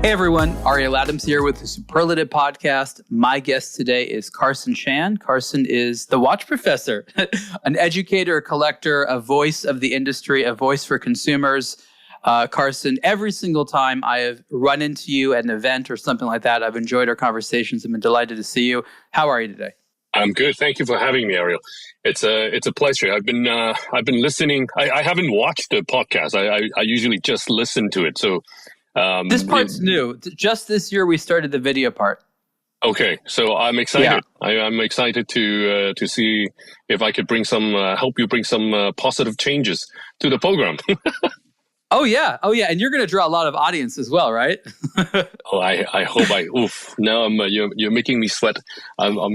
Hey everyone, Ariel Adams here with the Superlative Podcast. My guest today is Carson Chan. Carson is the Watch Professor, an educator, a collector, a voice of the industry, a voice for consumers. Carson, every single time I have run into you at an event or something like that, I've enjoyed our conversations. I've been delighted to see you. How are you today? I'm good. Thank you for having me, Ariel. It's a pleasure. I've been listening. I haven't watched the podcast. I usually just listen to it. So this part's new. Just this year, we started the video part. Okay, so I'm excited. Yeah. I'm excited to see if I could help you bring some positive changes to the program. Oh yeah, and you're going to draw a lot of audience as well, right? Oh, I hope Oof! Now you're making me sweat. I'm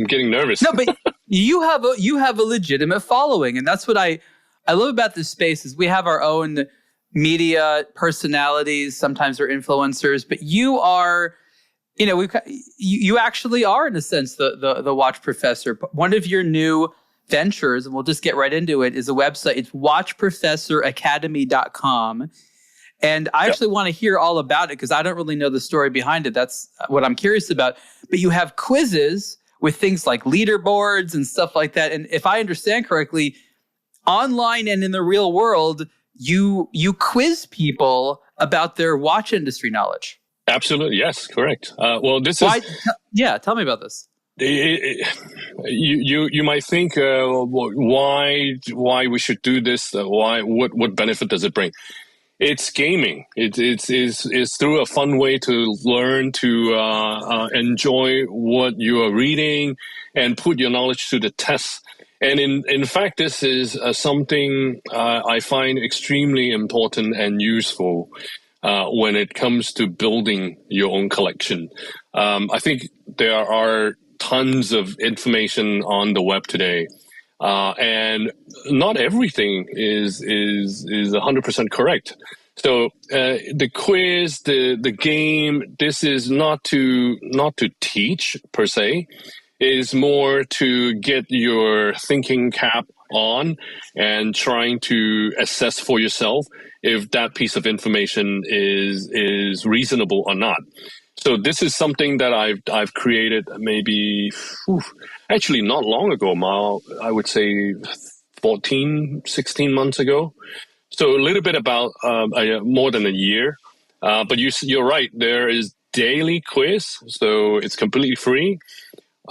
getting nervous. No, but you have a legitimate following, and that's what I love about this space. Is we have our own media personalities. Sometimes we're influencers, but you are, you actually are in a sense the Watch Professor. One of your new ventures, and we'll just get right into it, is a website. It's WatchProfessor Academy.com. And I actually want to hear all about it because I don't really know the story behind it. That's what I'm curious about. But you have quizzes with things like leaderboards and stuff like that. And if I understand correctly, online and in the real world, you quiz people about their watch industry knowledge. Absolutely. Yes, correct. Well, this is... Yeah, tell me about this. You might think why we should do this? What benefit does it bring? It's gaming. It's through a fun way to learn to enjoy what you are reading and put your knowledge to the test. And in fact, this is something I find extremely important and useful when it comes to building your own collection. I think there are tons of information on the web today, and not everything is 100% correct. So the quiz, the game, this is not to teach per se. Is more to get your thinking cap on and trying to assess for yourself if that piece of information is reasonable or not. So this is something that I've created maybe actually not long ago, I would say 16 months ago. So a little bit about more than a year. But you're right, there is daily quiz, so it's completely free.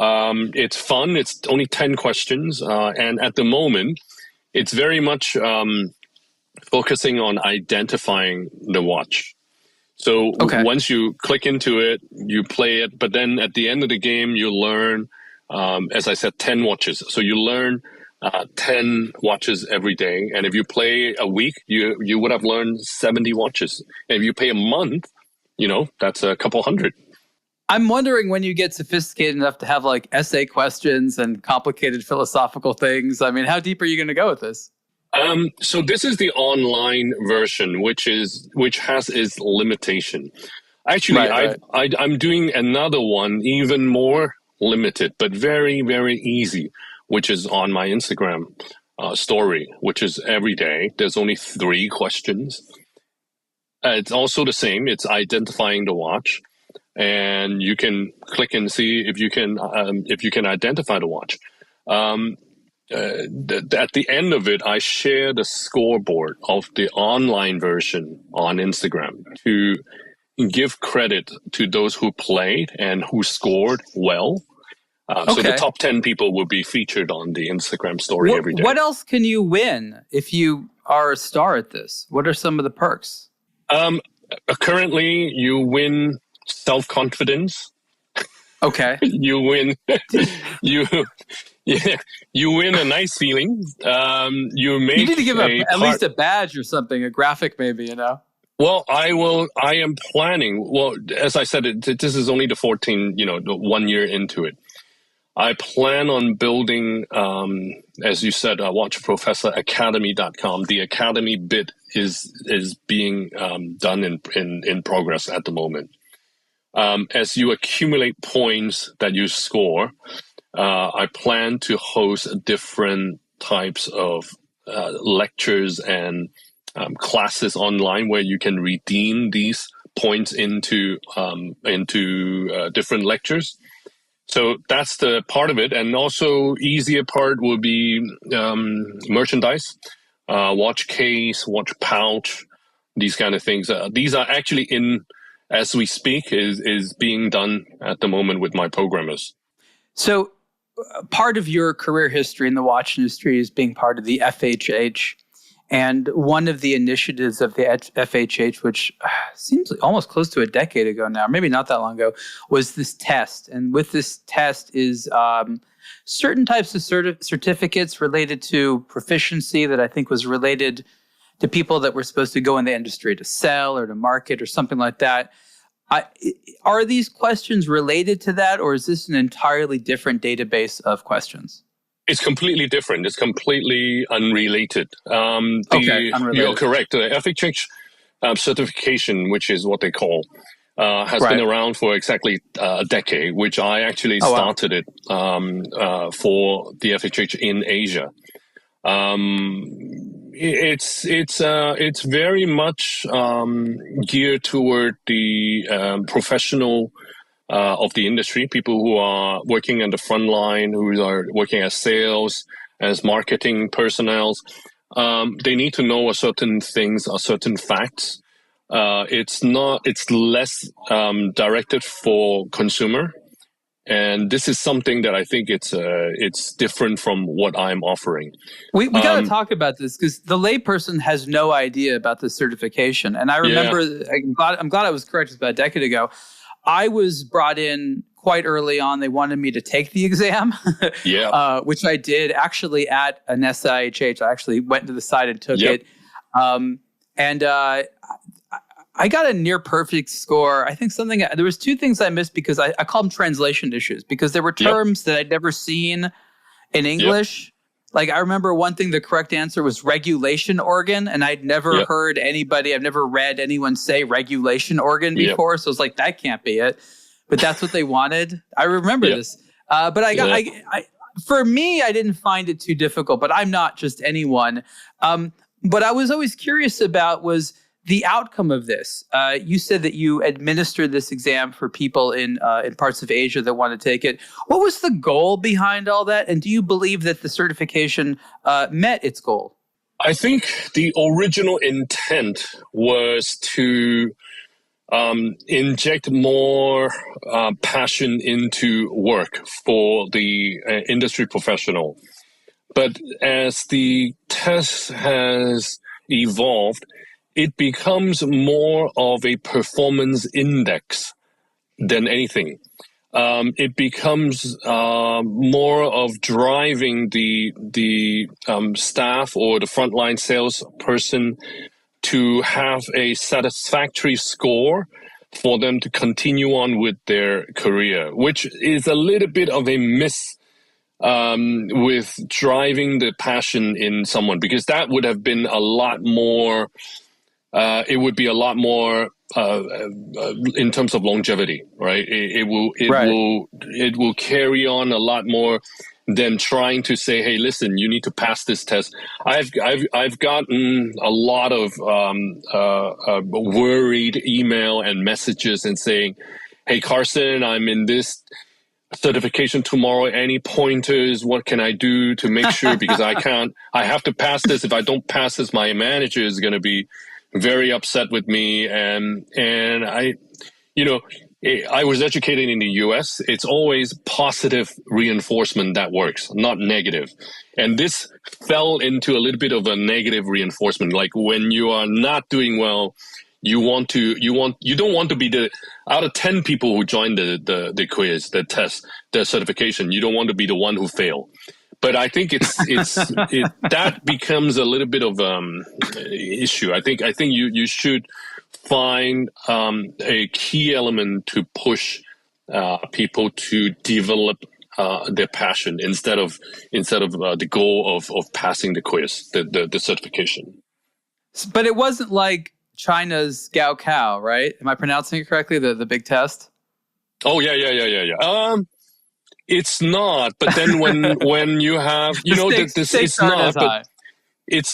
It's fun. It's only 10 questions. And at the moment, it's very much focusing on identifying the watch. So once you click into it, you play it. But then at the end of the game, you learn, as I said, 10 watches. So you learn 10 watches every day. And if you play a week, you would have learned 70 watches. And if you pay a month, that's a couple hundred. I'm wondering when you get sophisticated enough to have like essay questions and complicated philosophical things. I mean, how deep are you going to go with this? So this is the online version, which has its limitation. Actually, I'm doing another one, even more limited, but very, very easy, which is on my Instagram story, which is every day. There's only 3 questions. It's also the same. It's identifying the watch. And you can click and see if you can identify the watch. At the end of it, I share the scoreboard of the online version on Instagram to give credit to those who played and who scored well. So the top 10 people will be featured on the Instagram story every day. What else can you win if you are a star at this? What are some of the perks? Currently, you win self-confidence. Okay. You win. you win a nice feeling. You need to give at least a badge or something, a graphic maybe, Well, I am planning. Well, as I said, this is only the 1 year into it. I plan on building, as you said, WatchProfessor Academy.com. The Academy bit is being done in progress at the moment. As you accumulate points that you score, I plan to host different types of lectures and classes online where you can redeem these points into different lectures. So that's the part of it. And also easier part will be merchandise, watch case, watch pouch, these kind of things. These are actually as we speak, is being done at the moment with my programmers. So part of your career history in the watch industry is being part of the FHH. And one of the initiatives of the FHH, which seems almost close to a decade ago now, maybe not that long ago, was this test. And with this test is certain types of certificates related to proficiency that I think was related to people that were supposed to go in the industry to sell or to market or something like that. Are these questions related to that, or is this an entirely different database of questions? It's completely different. It's completely unrelated. Unrelated. You're correct. The FHH certification, which is what they call, has been around for exactly a decade, which I actually started it for the FHH in Asia. It's very much geared toward the professional of the industry, people who are working on the front line, who are working as sales, as marketing personnel. They need to know certain things or certain facts. It's less directed for consumer. And this is something that I think it's different from what I'm offering. We got to talk about this because the layperson has no idea about the certification. And I remember, I'm glad I was correct, it was about a decade ago. I was brought in quite early on. They wanted me to take the exam, which I did actually at an SIHH. I actually went to the site and took it. I got a near perfect score. I think there was two things I missed because I call them translation issues because there were terms that I'd never seen in English. Like I remember one thing, the correct answer was regulation organ. And I'd never heard I've never read anyone say regulation organ before. So I was like, that can't be it. But that's what they wanted. I remember this. But for me, I didn't find it too difficult, but I'm not just anyone. But I was always curious about was the outcome of this. You said that you administered this exam for people in parts of Asia that want to take it. What was the goal behind all that? And do you believe that the certification met its goal? I think the original intent was to inject more passion into work for the industry professional. But as the test has evolved, it becomes more of a performance index than anything. It becomes more of driving the staff or the frontline salesperson to have a satisfactory score for them to continue on with their career, which is a little bit of a miss with driving the passion in someone, because that would have been a lot more. It would be a lot more in terms of longevity, right? It will carry on a lot more than trying to say, "Hey, listen, you need to pass this test." I've gotten a lot of worried email and messages and saying, "Hey, Carson, I'm in this certification tomorrow. Any pointers? What can I do to make sure? Because I have to pass this. If I don't pass this, my manager is going to be very upset with me." And I was educated in the US. It's always positive reinforcement that works, not negative. And this fell into a little bit of a negative reinforcement. Like when you are not doing well, you don't want to be out of 10 people who join the quiz, the test, the certification, you don't want to be the one who failed. But I think that becomes a little bit of issue. I think you should find a key element to push people to develop their passion instead of the goal of passing the quiz, the certification. But it wasn't like China's Gaokao, right? Am I pronouncing it correctly? The big test. Oh yeah. It's not, but then when you have, it's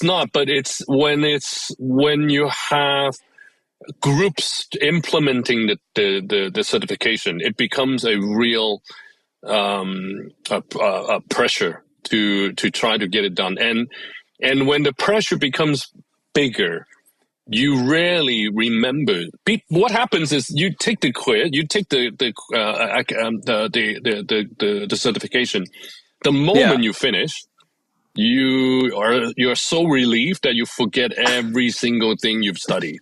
not, but it's when you have groups implementing the certification, it becomes a real a pressure to try to get it done. And when the pressure becomes bigger, you rarely remember. What happens is you take the quiz, you take the certification. The moment you finish, you're so relieved that you forget every single thing you've studied.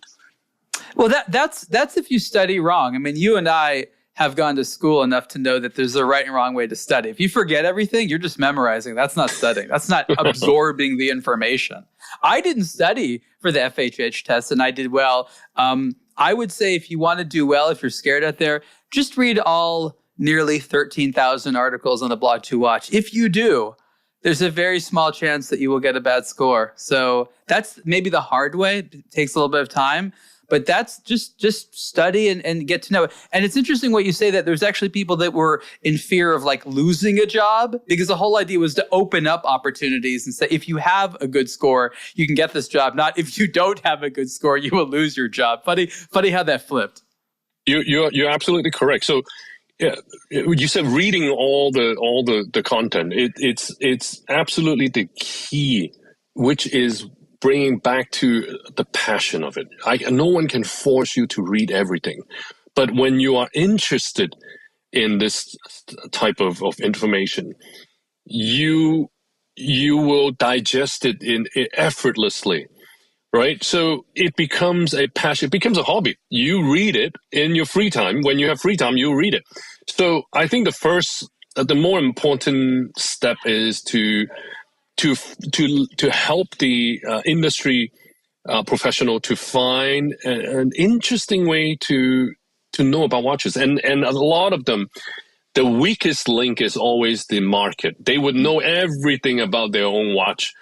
Well, that's if you study wrong. I mean, you and I have gone to school enough to know that there's a right and wrong way to study. If you forget everything, you're just memorizing. That's not studying. That's not absorbing the information. I didn't study for the FHH test, and I did well. I would say if you want to do well, if you're scared out there, just read all nearly 13,000 articles on the aBlogtoWatch. If you do, there's a very small chance that you will get a bad score. So that's maybe the hard way. It takes a little bit of time. But that's just study and get to know it. And it's interesting what you say, that there's actually people that were in fear of like losing a job, because the whole idea was to open up opportunities and say, if you have a good score, you can get this job. Not if you don't have a good score, you will lose your job. Funny how that flipped. You're absolutely correct. So yeah, you said reading all the content. It's absolutely the key, which is bringing back to the passion of it. No one can force you to read everything. But when you are interested in this type of information, you will digest it effortlessly, right? So it becomes a passion, it becomes a hobby. You read it in your free time. When you have free time, you read it. So I think the more important step is to help the industry professional to find an interesting way to know about watches. And a lot of them, the weakest link is always the market. They would know everything about their own watch.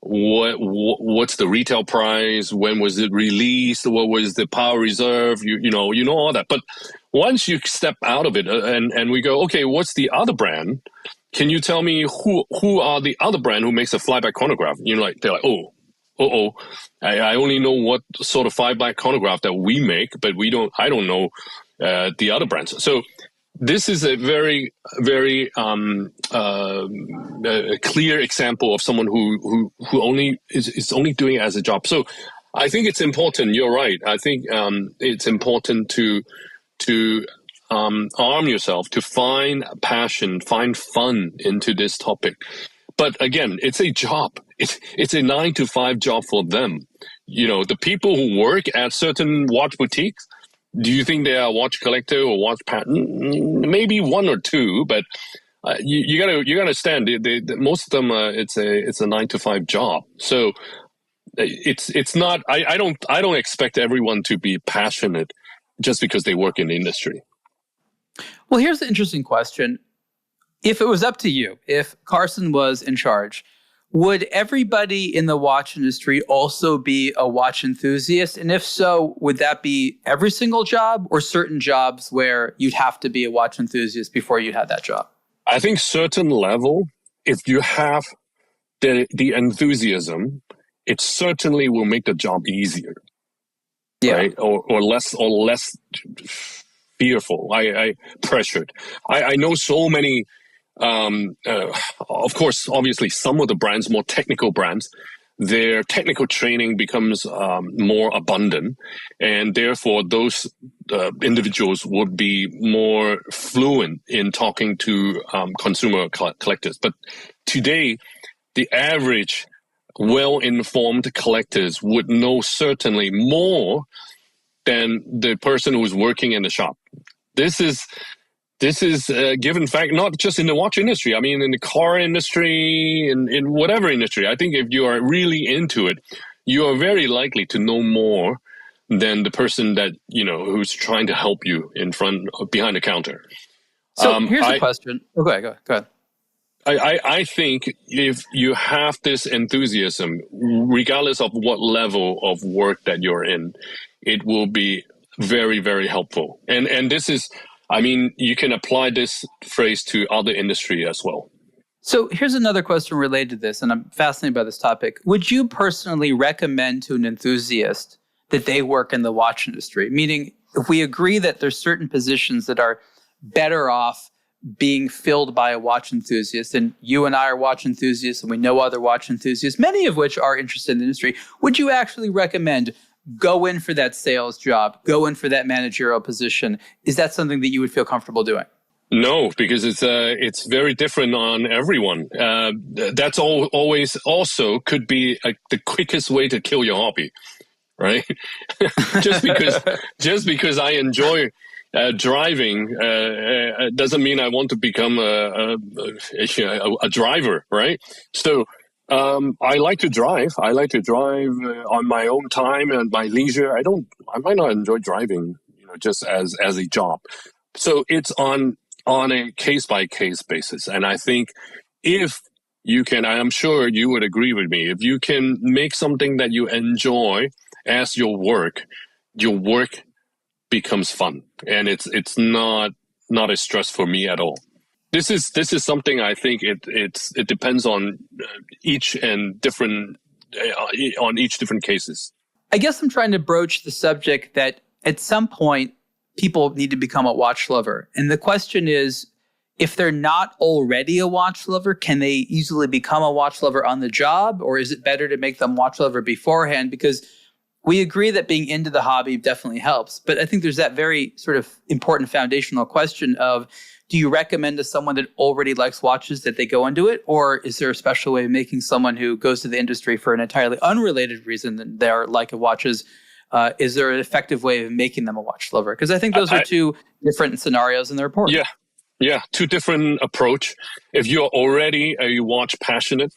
What's the retail price? When was it released? What was the power reserve? You know all that. But once you step out of it and we go, okay, what's the other brand? Can you tell me who are the other brand who makes a flyback chronograph? They're like, I only know what sort of flyback chronograph that we make, but I don't know the other brands. So this is a very, very clear example of someone who only is only doing it as a job. So I think it's important. You're right. I think it's important to arm yourself, to find passion, find fun into this topic. But again, it's a job. It's a 9-to-5 job for them. The people who work at certain watch boutiques, do you think they are a watch collector or watch pattern? Maybe one or two, but you gotta understand. Most of them, it's a 9-to-5 job. So it's not. I don't expect everyone to be passionate just because they work in the industry. Well, here's the interesting question. If it was up to you, if Carson was in charge, would everybody in the watch industry also be a watch enthusiast? And if so, would that be every single job or certain jobs where you'd have to be a watch enthusiast before you had that job? I think certain level, if you have the enthusiasm, it certainly will make the job easier. Yeah. Right? Or less fearful. I pressured. I know so many. Of course, obviously, some of the brands, more technical brands, their technical training becomes more abundant, and therefore those individuals would be more fluent in talking to consumer collectors. But today, the average well-informed collectors would know certainly more than the person who's working in the shop. This is a given fact, not just in the watch industry. I mean, in the car industry, in whatever industry. I think if you are really into it, you are very likely to know more than the person that, who's trying to help you behind the counter. So here's the question. Oh, go ahead. I think if you have this enthusiasm, regardless of what level of work that you're in, it will be very, very helpful. And this is, you can apply this phrase to other industry as well. So here's another question related to this, and I'm fascinated by this topic. Would you personally recommend to an enthusiast that they work in the watch industry? Meaning, if we agree that there's certain positions that are better off being filled by a watch enthusiast, and you and I are watch enthusiasts, and we know other watch enthusiasts, many of which are interested in the industry, would you actually recommend go in for that sales job, go in for that managerial position? Is that something that you would feel comfortable doing? No, because it's very different on everyone. That's always also could be the quickest way to kill your hobby, right? just because I enjoy driving doesn't mean I want to become a driver, right? So I like to drive. I like to drive on my own time and my leisure. I might not enjoy driving, just as a job. So it's on a case-by-case basis. And I think if you can, I'm sure you would agree with me, if you can make something that you enjoy as your work becomes fun. And it's not a stress for me at all. This is something I think it depends on each different cases. I guess I'm trying to broach the subject that at some point, people need to become a watch lover. And the question is, if they're not already a watch lover, can they easily become a watch lover on the job? Or is it better to make them watch lover beforehand? Because we agree that being into the hobby definitely helps. But I think there's that very sort of important foundational question of, do you recommend to someone that already likes watches that they go into it? Or is there a special way of making someone who goes to the industry for an entirely unrelated reason than their like of watches? Is there an effective way of making them a watch lover? Because I think those are two different scenarios in the report. Yeah, two different approach. If you're already a watch passionate,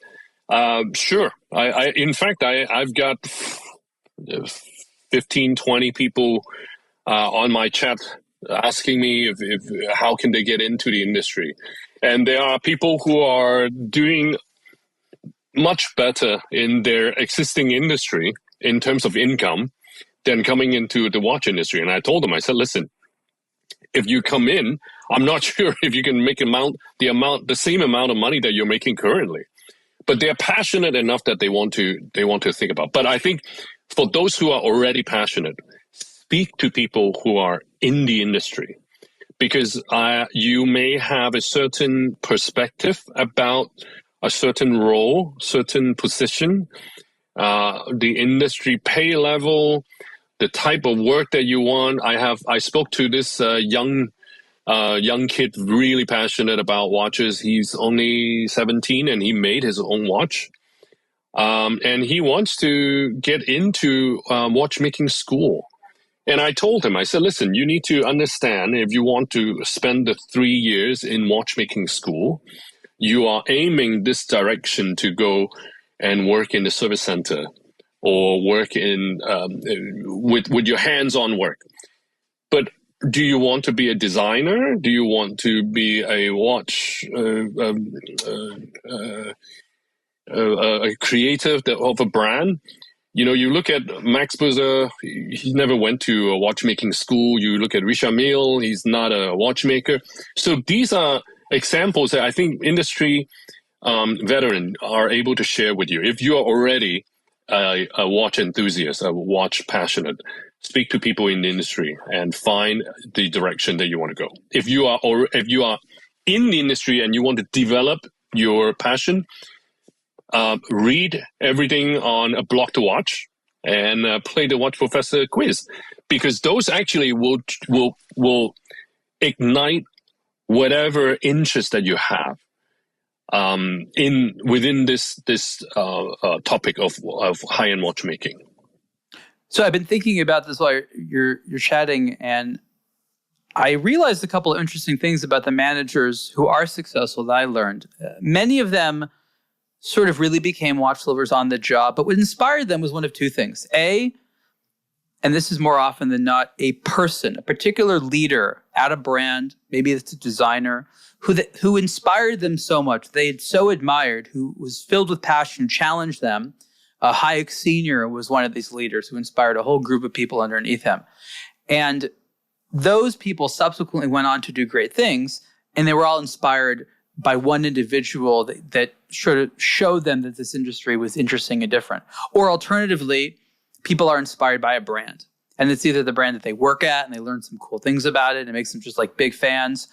sure. In fact, I've got 15, 20 people on my chat asking me if how can they get into the industry. And there are people who are doing much better in their existing industry in terms of income than coming into the watch industry. And I told them, I said, listen, if you come in, I'm not sure if you can make the same amount of money that you're making currently. But they're passionate enough that they want to think about. But I think for those who are already passionate, speak to people who are in the industry, because you may have a certain perspective about a certain role, certain position, the industry pay level, the type of work that you want. I spoke to this young kid, really passionate about watches. He's only 17 and he made his own watch. And he wants to get into watchmaking school. And I told him, I said, listen, you need to understand, if you want to spend the 3 years in watchmaking school, you are aiming this direction to go and work in the service center or work in with your hands-on work. But do you want to be a designer? Do you want to be a watch a creative of a brand? You look at Max Buzzer, he never went to a watchmaking school. You look at Richard Mille, he's not a watchmaker. So these are examples that I think industry veterans are able to share with you. If you are already a watch enthusiast, a watch passionate, speak to people in the industry and find the direction that you want to go. If you are in the industry and you want to develop your passion, read everything on aBlogtoWatch and play the WatchProfessor quiz, because those actually will ignite whatever interest that you have within this topic of high-end watchmaking. So I've been thinking about this while you're chatting, and I realized a couple of interesting things about the managers who are successful that I learned. Many of them sort of really became watch lovers on the job, but what inspired them was one of two things. A, and this is more often than not, a person, a particular leader at a brand, maybe it's a designer, who inspired them so much, they had so admired, who was filled with passion, challenged them. Hayek Sr. was one of these leaders who inspired a whole group of people underneath him. And those people subsequently went on to do great things, and they were all inspired by one individual that sort of showed them that this industry was interesting and different. Or alternatively, people are inspired by a brand. And it's either the brand that they work at and they learn some cool things about it and it makes them just like big fans,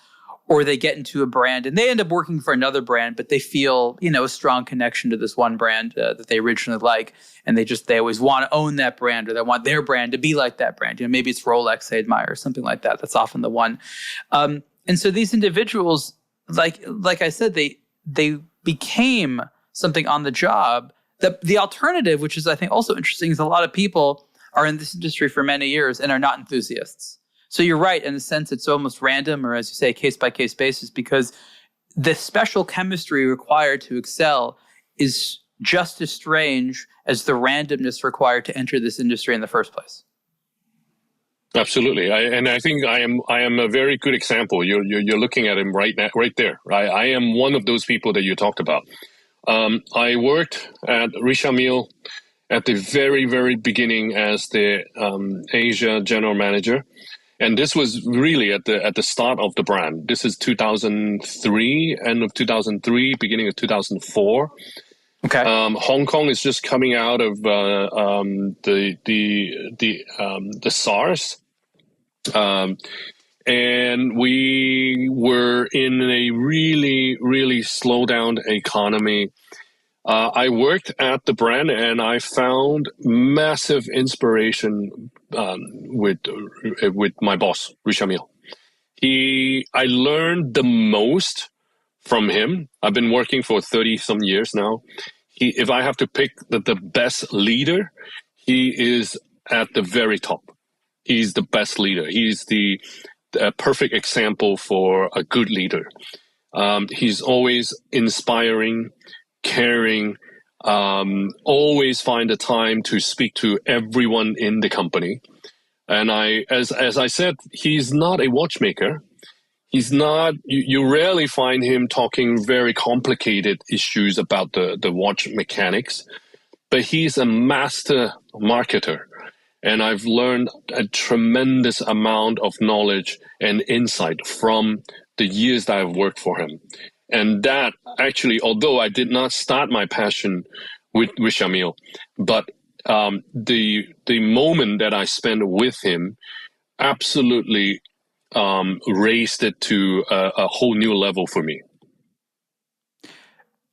or they get into a brand and they end up working for another brand, but they feel, a strong connection to this one brand that they originally like. And they always want to own that brand, or they want their brand to be like that brand. Maybe it's Rolex they admire or something like that. That's often the one. And so these individuals, like I said, they became something on the job. The alternative, which is I think also interesting, is a lot of people are in this industry for many years and are not enthusiasts. So you're right, in a sense, it's almost random, or as you say, case-by-case basis, because the special chemistry required to excel is just as strange as the randomness required to enter this industry in the first place. Absolutely, I think I am a very good example. You're looking at him right there. I am one of those people that you talked about. I worked at Mille at the very, very beginning as the Asia general manager. And this was really at the start of the brand. This is 2003, end of 2003, beginning of 2004. Okay. Hong Kong is just coming out of the SARS, and we were in a really, really slow down economy. I worked at the brand and I found massive inspiration with my boss, Mille. I learned the most from him. I've been working for 30 some years now. If I have to pick the best leader, he is at the very top. He's the best leader. He's the perfect example for a good leader. He's always inspiring, caring, always find the time to speak to everyone in the company. And as I said, he's not a watchmaker. He's not, you rarely find him talking very complicated issues about the watch mechanics, but he's a master marketer. And I've learned a tremendous amount of knowledge and insight from the years that I've worked for him. And that actually, although I did not start my passion with Mille, but the moment that I spent with him absolutely raised it to a whole new level for me.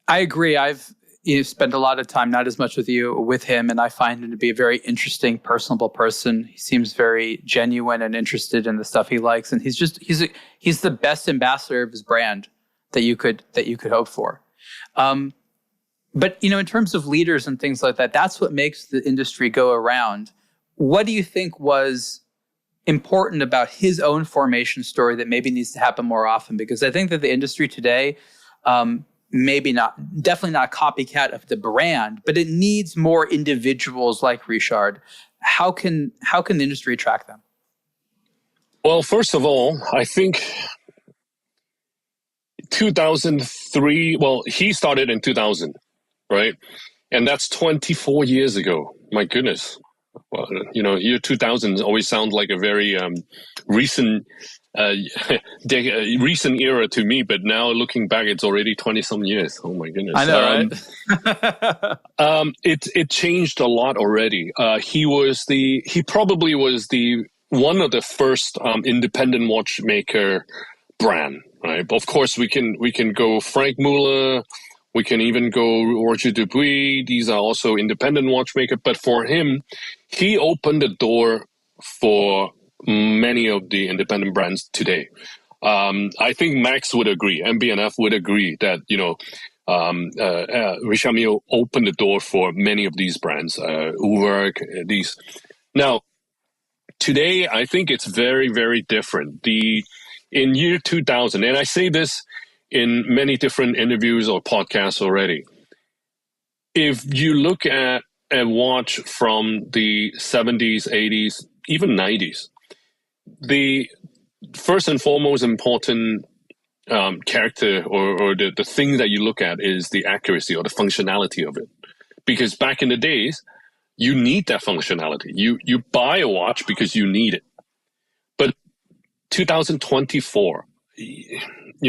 I agree. I've spent a lot of time, not as much with him, and I find him to be a very interesting, personable person. He seems very genuine and interested in the stuff he likes, and he's the best ambassador of his brand that you could hope for. But in terms of leaders and things like that, that's what makes the industry go around. What do you think was important about his own formation story that maybe needs to happen more often? Because I think that the industry today, definitely not a copycat of the brand, but it needs more individuals like Richard. How can the industry attract them? Well, first of all, I think 2003, well, he started in 2000, right? And that's 24 years ago. My goodness. Well, year 2000 always sounds like a very recent recent era to me, but now looking back, it's already 20 some years. Oh my goodness. I know, right? It changed a lot already. He probably was one of the first independent watchmaker brand, right? Of course, we can go Frank Mille, we can even go Roger Dubuis. These are also independent watchmaker, but for him, he opened the door for many of the independent brands today. I think Max would agree, MB&F would agree that Richard Mille opened the door for many of these brands, Uwerk, these. Now, today, I think it's very, very different. In year 2000, and I say this in many different interviews or podcasts already, if you look at a watch from the 70s, 80s, even 90s, the first and foremost important character or the thing that you look at is the accuracy or the functionality of it. Because back in the days, you need that functionality. You buy a watch because you need it. But 2024,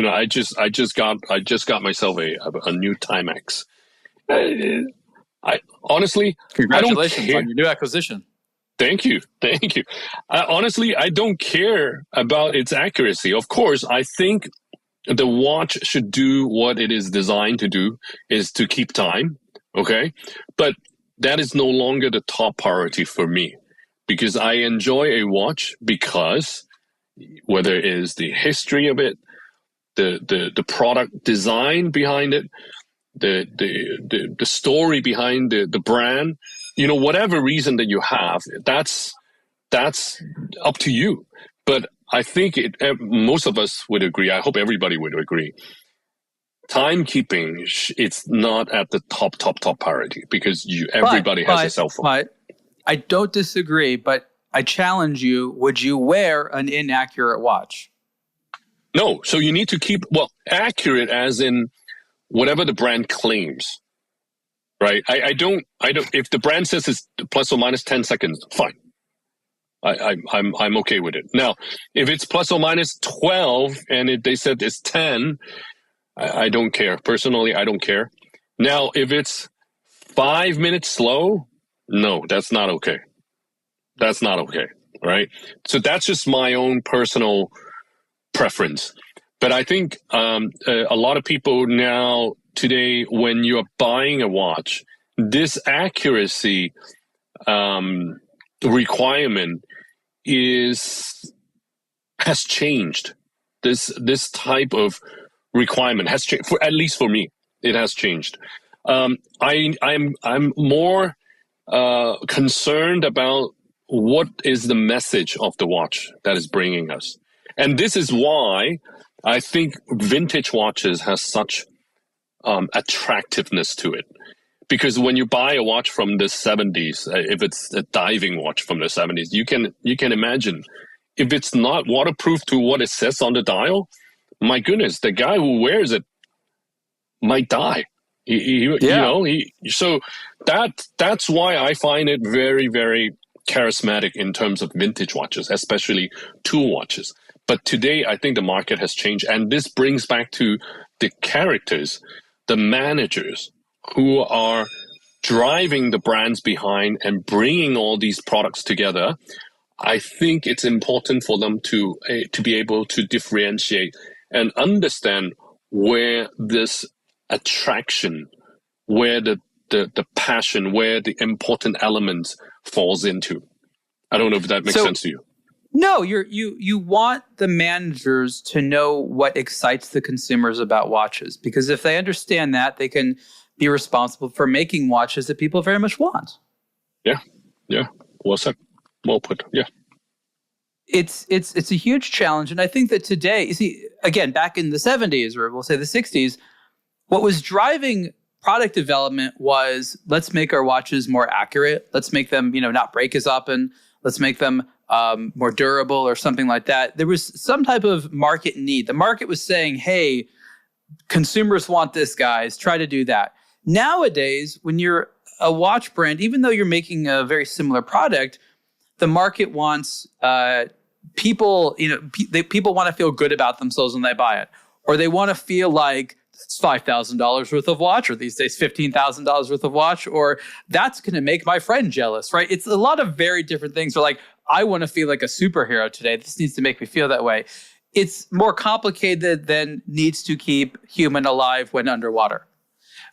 I just got myself a new Timex. honestly, Congratulations I don't care. on your new acquisition. Thank you. Honestly, I don't care about its accuracy. Of course, I think the watch should do what it is designed to do, is to keep time. Okay. But that is no longer the top priority for me, because I enjoy a watch because whether it is the history of it, the product design behind it, the story behind the brand, whatever reason that you have, that's up to you. But I think most of us would agree. I hope everybody would agree. Timekeeping, it's not at the top priority, because everybody has a cell phone. But I don't disagree, but I challenge you. Would you wear an inaccurate watch? No. So you need to keep, accurate as in whatever the brand claims, right? I don't, if the brand says it's plus or minus 10 seconds, fine. I'm okay with it. Now, if it's plus or minus 12 and they said it's 10, I don't care. Personally, I don't care. Now, if it's 5 minutes slow, no, that's not okay. That's not okay, right? So that's just my own personal preference. But I think a lot of people now today, when you're buying a watch, this accuracy requirement has changed. This type of requirement has changed. At least for me, it has changed. I'm more concerned about what is the message of the watch that is bringing us, and this is why I think vintage watches has such attractiveness to it. Because when you buy a watch from the 70s, if it's a diving watch from the 70s, you can imagine, if it's not waterproof to what it says on the dial, my goodness, the guy who wears it might die. So that's why I find it very, very charismatic in terms of vintage watches, especially tool watches. But today, I think the market has changed, and this brings back to the characters, the managers who are driving the brands behind and bringing all these products together. I think it's important for them to be able to differentiate and understand where this attraction, where the passion, where the important elements falls into. I don't know if that makes sense to you. No, you want the managers to know what excites the consumers about watches, because if they understand that, they can be responsible for making watches that people very much want. Yeah. Well said. Well put. Yeah. It's a huge challenge, and I think that today, you see, again, back in the 70s, or we'll say the 60s, what was driving product development was, let's make our watches more accurate. Let's make them, not break as often. Let's make them more durable or something like that. There was some type of market need. The market was saying, hey, consumers want this, guys. Try to do that. Nowadays, when you're a watch brand, even though you're making a very similar product, the market wants people, people want to feel good about themselves when they buy it, or they want to feel like it's $5,000 worth of watch, or these days $15,000 worth of watch, or that's going to make my friend jealous, right? It's a lot of very different things. Or like, I want to feel like a superhero today. This needs to make me feel that way. It's more complicated than needs to keep human alive when underwater.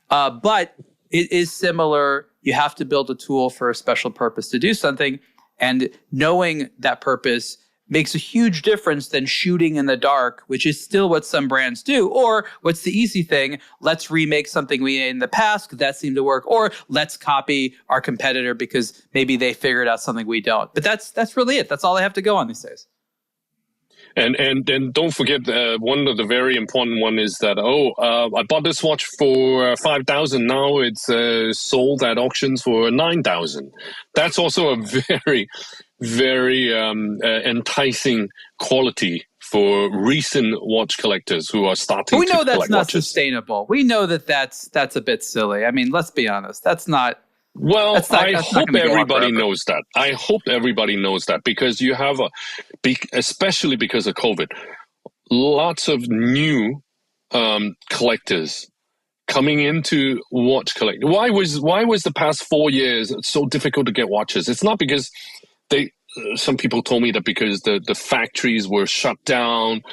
But it is similar. You have to build a tool for a special purpose to do something. And knowing that purpose makes a huge difference than shooting in the dark, which is still what some brands do. Or what's the easy thing? Let's remake something we made in the past because that seemed to work. Or let's copy our competitor because maybe they figured out something we don't. But that's really it. That's all I have to go on these days. And don't forget, one of the very important one is that, I bought this watch for 5,000. Now it's sold at auctions for 9,000. That's also a very, very enticing quality for recent watch collectors who are starting to collect watches. We know that's not sustainable. We know that's a bit silly. I mean, let's be honest. That's not... Well, I hope everybody knows that. I hope everybody knows that, because you have, especially because of COVID, lots of new collectors coming into watch collecting. Why was the past 4 years so difficult to get watches? It's not because some people told me that because the factories were shut down,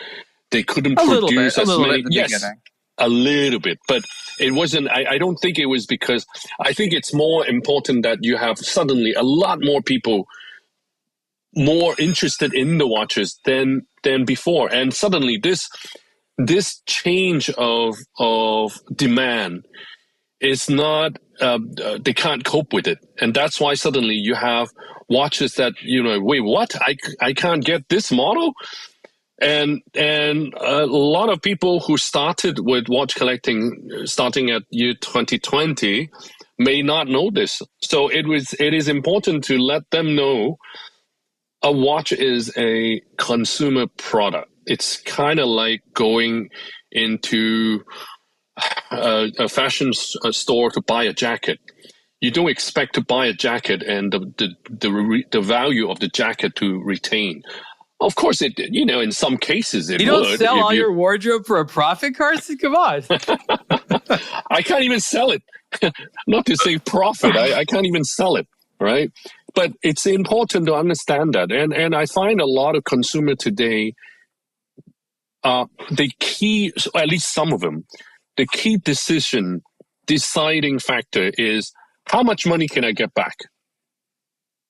they couldn't produce as many. Yes, beginning. A little bit, but it wasn't. I don't think it was because. I think it's more important that you have suddenly a lot more people more interested in the watches than before, and suddenly this change of demand is not. They can't cope with it, and that's why suddenly you have watches that wait, what? I can't get this model. And a lot of people who started with watch collecting starting at year 2020 may not know this. So it is important to let them know a watch is a consumer product. It's kind of like going into a fashion store to buy a jacket. You don't expect to buy a jacket and the value of the jacket to retain. Of course, in some cases it would. You don't sell all your wardrobe for a profit, Carson? Come on. I can't even sell it. Not to say profit. I can't even sell it, right? But it's important to understand that. And I find a lot of consumers today, the key, at least some of them, the key deciding factor is how much money can I get back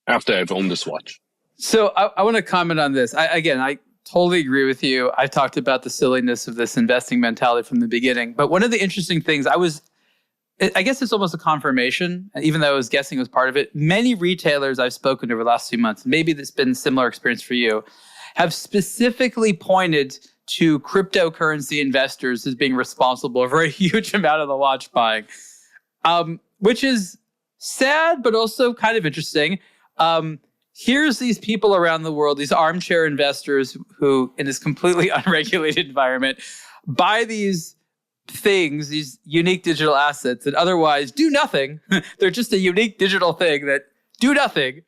after I've owned this watch? So I want to comment on this. I totally agree with you. I talked about the silliness of this investing mentality from the beginning. But one of the interesting things I guess it's almost a confirmation, even though I was guessing it was part of it. Many retailers I've spoken to over the last 2 months, maybe this has been a similar experience for you, have specifically pointed to cryptocurrency investors as being responsible for a huge amount of the watch buying, which is sad, but also kind of interesting. Here's these people around the world, these armchair investors who, in this completely unregulated environment, buy these things, these unique digital assets that otherwise do nothing. They're just a unique digital thing that do nothing.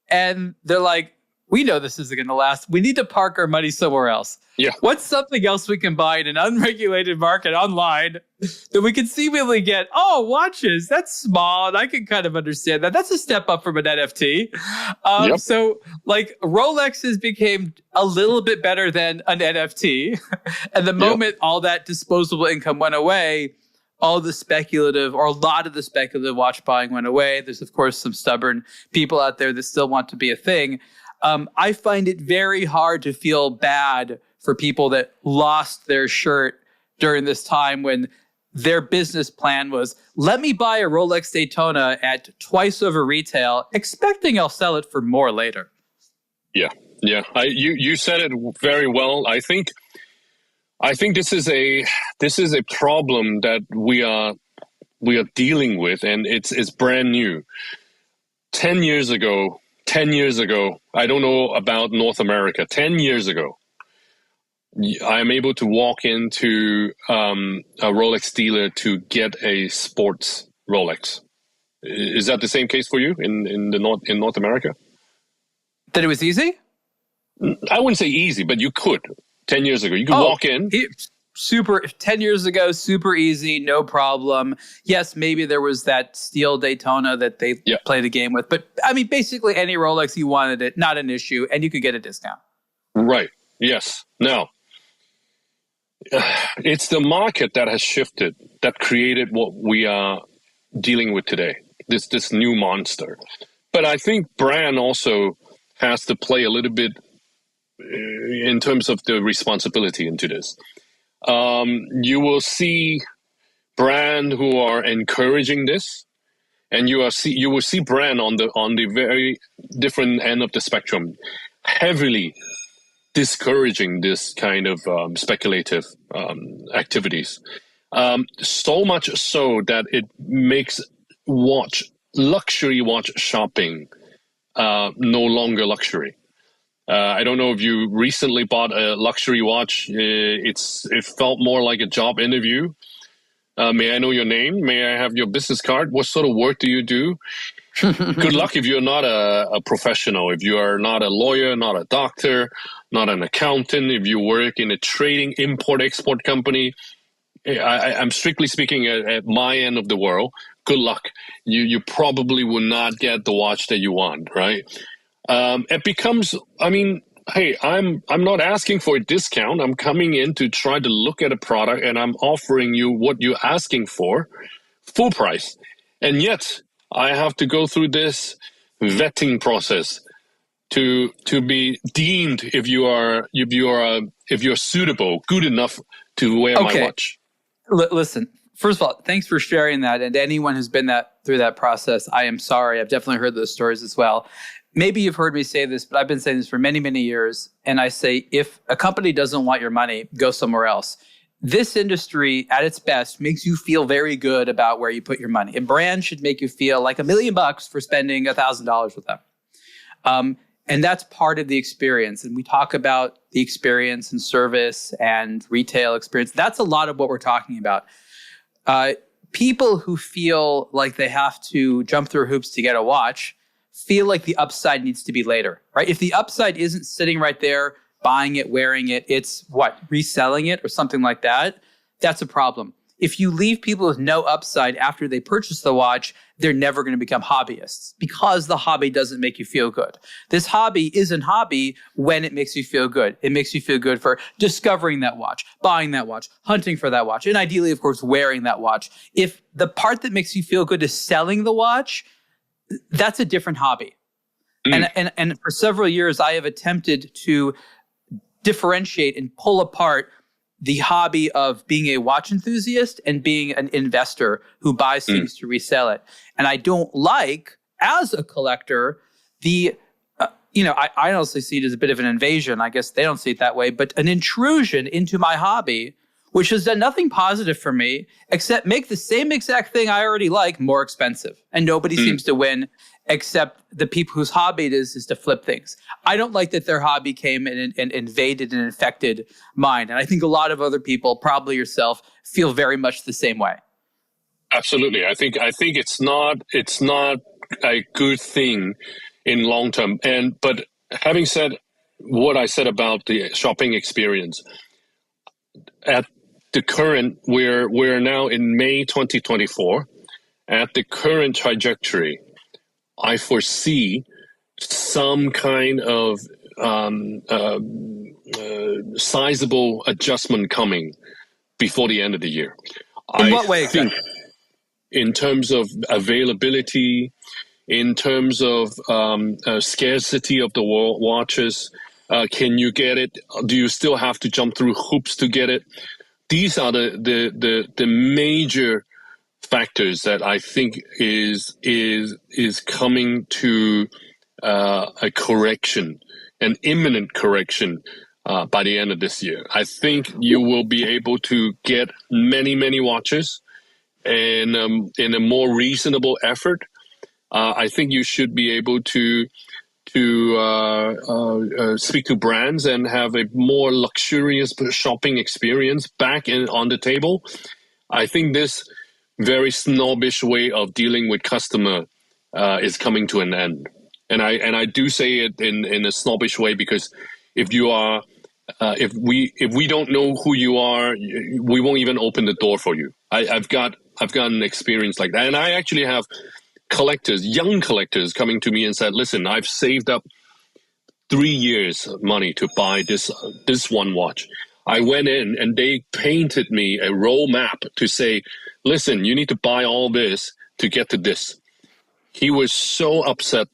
And they're like, we know this isn't going to last. We need to park our money somewhere else. Yeah. What's something else we can buy in an unregulated market online that we can seemingly get? Oh, watches. That's small. And I can kind of understand that. That's a step up from an NFT. Yep. So like Rolexes became a little bit better than an NFT. And the moment all that disposable income went away, all the speculative or a lot of the speculative watch buying went away. There's, of course, some stubborn people out there that still want to be a thing. I find it very hard to feel bad for people that lost their shirt during this time when their business plan was, let me buy a Rolex Daytona at twice over retail, expecting I'll sell it for more later. Yeah. You said it very well. I think this is a problem that we are dealing with, and it's brand new. 10 years ago, I don't know about North America. 10 years ago, I'm able to walk into a Rolex dealer to get a sports Rolex. Is that the same case for you in North America? That it was easy? I wouldn't say easy, but you could. 10 years ago, you could walk in. 10 years ago, super easy, no problem. Yes, maybe there was that steel Daytona that they played a game with. But I mean, basically any Rolex you wanted it, not an issue, and you could get a discount. Right. Yes. Now, it's the market that has shifted, that created what we are dealing with today, this new monster. But I think brand also has to play a little bit in terms of the responsibility into this. You will see brand who are encouraging this, and you will see brand on the very different end of the spectrum, heavily discouraging this kind of speculative activities. So much so that it makes luxury watch shopping no longer luxury. I don't know if you recently bought a luxury watch. It felt more like a job interview. May I know your name? May I have your business card? What sort of work do you do? Good luck if you're not a professional, if you are not a lawyer, not a doctor, not an accountant, if you work in a trading import-export company. I'm strictly speaking at my end of the world. Good luck. You probably will not get the watch that you want, right? It becomes, I mean, hey, I'm not asking for a discount. I'm coming in to try to look at a product, and I'm offering you what you're asking for, full price. And yet I have to go through this vetting process to be deemed if you're suitable, good enough to wear my watch. Listen, first of all, thanks for sharing that. And to anyone who's been through that process, I am sorry. I've definitely heard those stories as well. Maybe you've heard me say this, but I've been saying this for many, many years. And I say, if a company doesn't want your money, go somewhere else. This industry at its best makes you feel very good about where you put your money. A brand should make you feel like $1 million for spending $1,000 with them. And that's part of the experience. And we talk about the experience and service and retail experience. That's a lot of what we're talking about. People who feel like they have to jump through hoops to get a watch feel like the upside needs to be later, right? If the upside isn't sitting right there, buying it, wearing it, it's reselling it or something like that, that's a problem. If you leave people with no upside after they purchase the watch, they're never going to become hobbyists because the hobby doesn't make you feel good. This hobby isn't hobby when it makes you feel good. It makes you feel good for discovering that watch, buying that watch, hunting for that watch, and ideally, of course, wearing that watch. If the part that makes you feel good is selling the watch, that's a different hobby. And for several years, I have attempted to differentiate and pull apart the hobby of being a watch enthusiast and being an investor who buys things to resell it. And I don't like, as a collector, I honestly see it as a bit of an invasion. I guess they don't see it that way, but an intrusion into my hobby, which has done nothing positive for me except make the same exact thing I already like more expensive. And nobody seems to win except the people whose hobby it is to flip things. I don't like that their hobby came and invaded and infected mine. And I think a lot of other people, probably yourself, feel very much the same way. Absolutely. I think it's not a good thing in long term. But having said what I said about the shopping experience, at the current, we're now in May 2024. At the current trajectory, I foresee some kind of sizable adjustment coming before the end of the year. In what way? Think in terms of availability, in terms of scarcity of the watches. Can you get it? Do you still have to jump through hoops to get it? These are the major factors that I think is coming to a correction, an imminent correction by the end of this year. I think you will be able to get many watches in a more reasonable effort. I think you should be able to speak to brands and have a more luxurious shopping experience back on the table. I think this very snobbish way of dealing with customer is coming to an end, and I do say it in a snobbish way because if you are, if we don't know who you are, we won't even open the door for you. I've got an experience like that, and I actually have young collectors coming to me and said, "Listen, I've saved up 3 years money to buy this one watch. I went in and they painted me a roadmap to say, listen, you need to buy all this to get to this." He was so upset.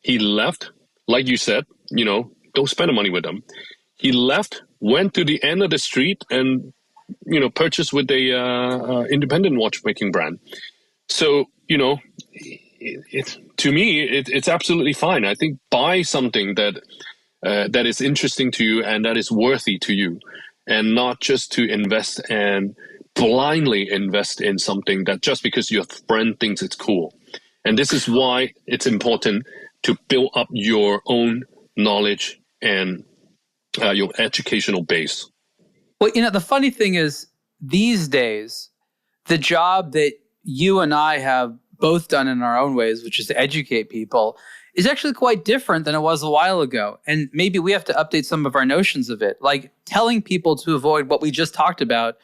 He left, like you said, don't spend the money with them. He left, went to the end of the street and, purchased with a independent watchmaking brand. So, to me, it's absolutely fine. I think buy something that is interesting to you and that is worthy to you, and not just to invest and blindly invest in something that just because your friend thinks it's cool. And this is why it's important to build up your own knowledge and your educational base. Well, the funny thing is, these days, the job that you and I have both done in our own ways, which is to educate people, is actually quite different than it was a while ago. And maybe we have to update some of our notions of it. Like telling people to avoid what we just talked about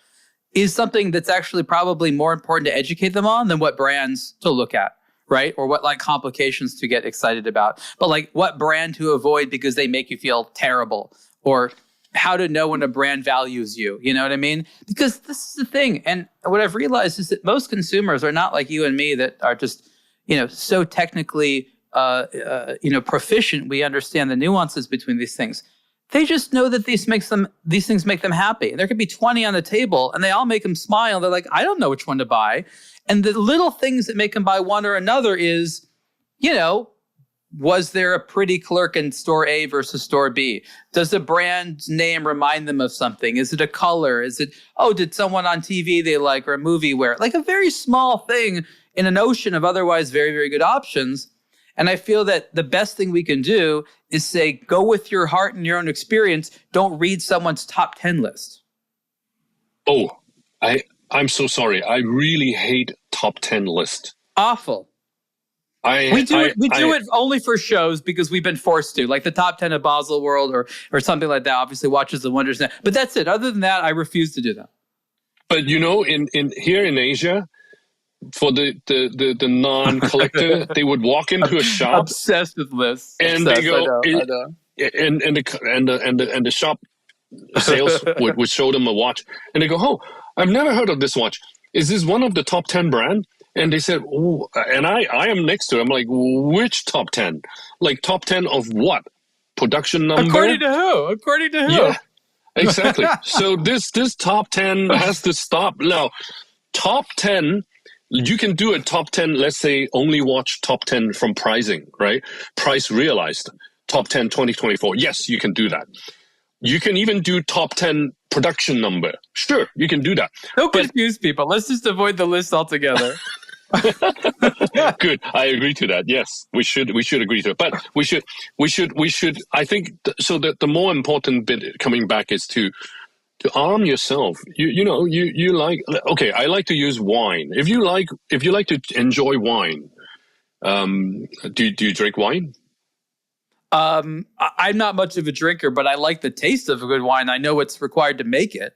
is something that's actually probably more important to educate them on than what brands to look at, right? Or what like complications to get excited about. But like what brand to avoid because they make you feel terrible, or how to know when a brand values you. You know what I mean? Because this is the thing. And what I've realized is that most consumers are not like you and me that are just, so technically, proficient. We understand the nuances between these things. They just know that these things make them happy. And there could be 20 on the table and they all make them smile. They're like, I don't know which one to buy. And the little things that make them buy one or another is, was there a pretty clerk in store A versus store B? Does the brand name remind them of something? Is it a color? Is it, did someone on TV they like, or a movie wear? Like a very small thing in an ocean of otherwise very, very good options. And I feel that the best thing we can do is say, go with your heart and your own experience. Don't read someone's top 10 list. Oh, I'm so sorry. I really hate top 10 list. Awful. We do it only for shows because we've been forced to, like the top 10 of Basel World or something like that. Obviously, Watches and Wonders. But that's it. Other than that, I refuse to do that. But in here in Asia, for the non-collector, they would walk into a shop obsessed with lists, and they go, I know. And the shop sales would show them a watch, and they go, "Oh, I've never heard of this watch. Is this one of the top 10 brand?" And they said, "Oh," and I am next to it. I'm like, "Which top 10? Like top 10 of what? Production number? According to who? Yeah, exactly. So this top 10 has to stop now. Top 10." You can do a top 10, let's say only watch top 10 from pricing, right? Price realized, top 10 2024. Yes, you can do that. You can even do top 10 production number. Sure, you can do that. Don't confuse people. Let's just avoid the list altogether. Good. I agree to that. Yes, we should agree to it. But we should, I think, so that the more important bit coming back is to arm yourself. You like, okay, I like to use wine. If you like to enjoy wine, do you drink wine? I'm not much of a drinker, but I like the taste of a good wine. I know what's required to make it.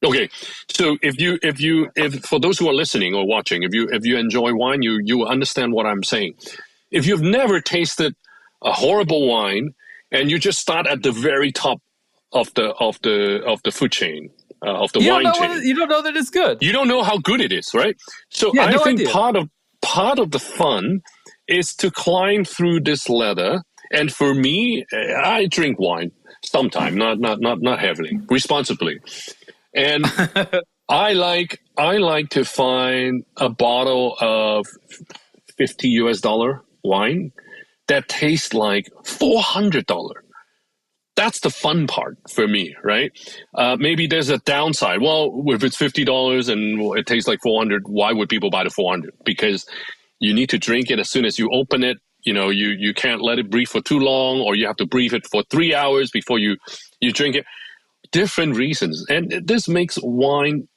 Okay, so if for those who are listening or watching, if you enjoy wine, you will understand what I'm saying. If you've never tasted a horrible wine and you just start at the very top of the food chain, of the wine chain. You don't know that it's good. You don't know how good it is, right? So I think part of the fun is to climb through this ladder. And for me, I drink wine sometime, not heavily, responsibly. And I like to find a bottle of $50 wine that tastes like $400. That's the fun part for me, right? Maybe there's a downside. Well, if it's $50 and it tastes like $400, why would people buy the $400? Because you need to drink it as soon as you open it. You can't let it breathe for too long, or you have to breathe it for 3 hours before you drink it. Different reasons. And this makes wine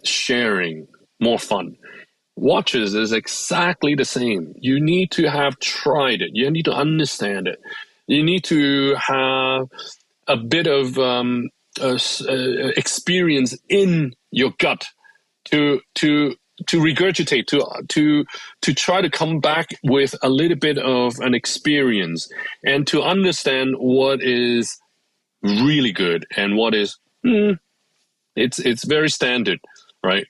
sharing more fun. Watches is exactly the same. You need to have tried it. You need to understand it. You need to have a bit of experience in your gut to regurgitate, to try to come back with a little bit of an experience, and to understand what is really good and what is it's very standard, right?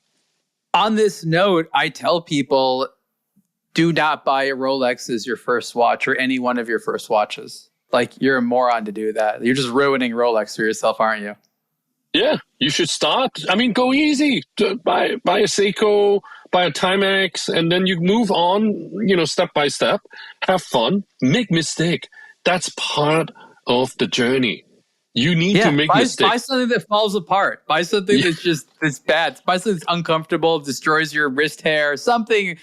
On this note, I tell people, do not buy a Rolex as your first watch or any one of your first watches. Like, you're a moron to do that. You're just ruining Rolex for yourself, aren't you? Yeah, you should start. I mean, go easy. Buy a Seiko, buy a Timex, and then you move on, step by step. Have fun. Make mistake. That's part of the journey. You need to make mistakes. Buy something that falls apart. Buy something that's bad. Buy something that's uncomfortable, destroys your wrist hair, something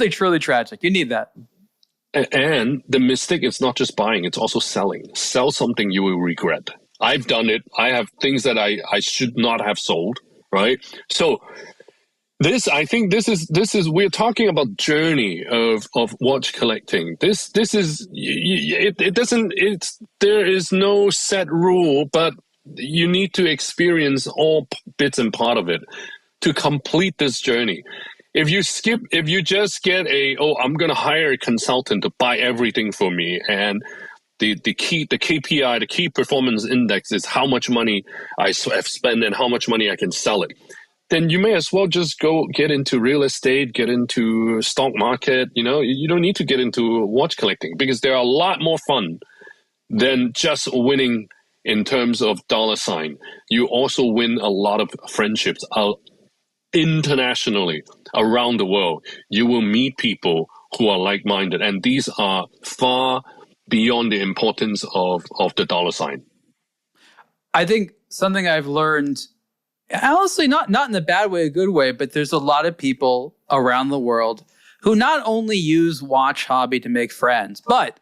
truly tragic. You need that. And the mistake is not just buying, it's also selling. Sell something you will regret. I've done it. I have things that I should not have sold, right? So I think this is we're talking about journey of watch collecting. This is there is no set rule, but you need to experience all bits and part of it to complete this journey. If you just get I'm going to hire a consultant to buy everything for me, and the KPI, the key performance index is how much money I have spent and how much money I can sell it, then you may as well just go get into real estate, get into stock market. You don't need to get into watch collecting, because they're a lot more fun than just winning in terms of dollar sign. You also win a lot of friendships internationally around the world. You will meet people who are like-minded, and these are far beyond the importance of the dollar sign. I think something I've learned, honestly, not in a bad way, a good way, but there's a lot of people around the world who not only use watch hobby to make friends, but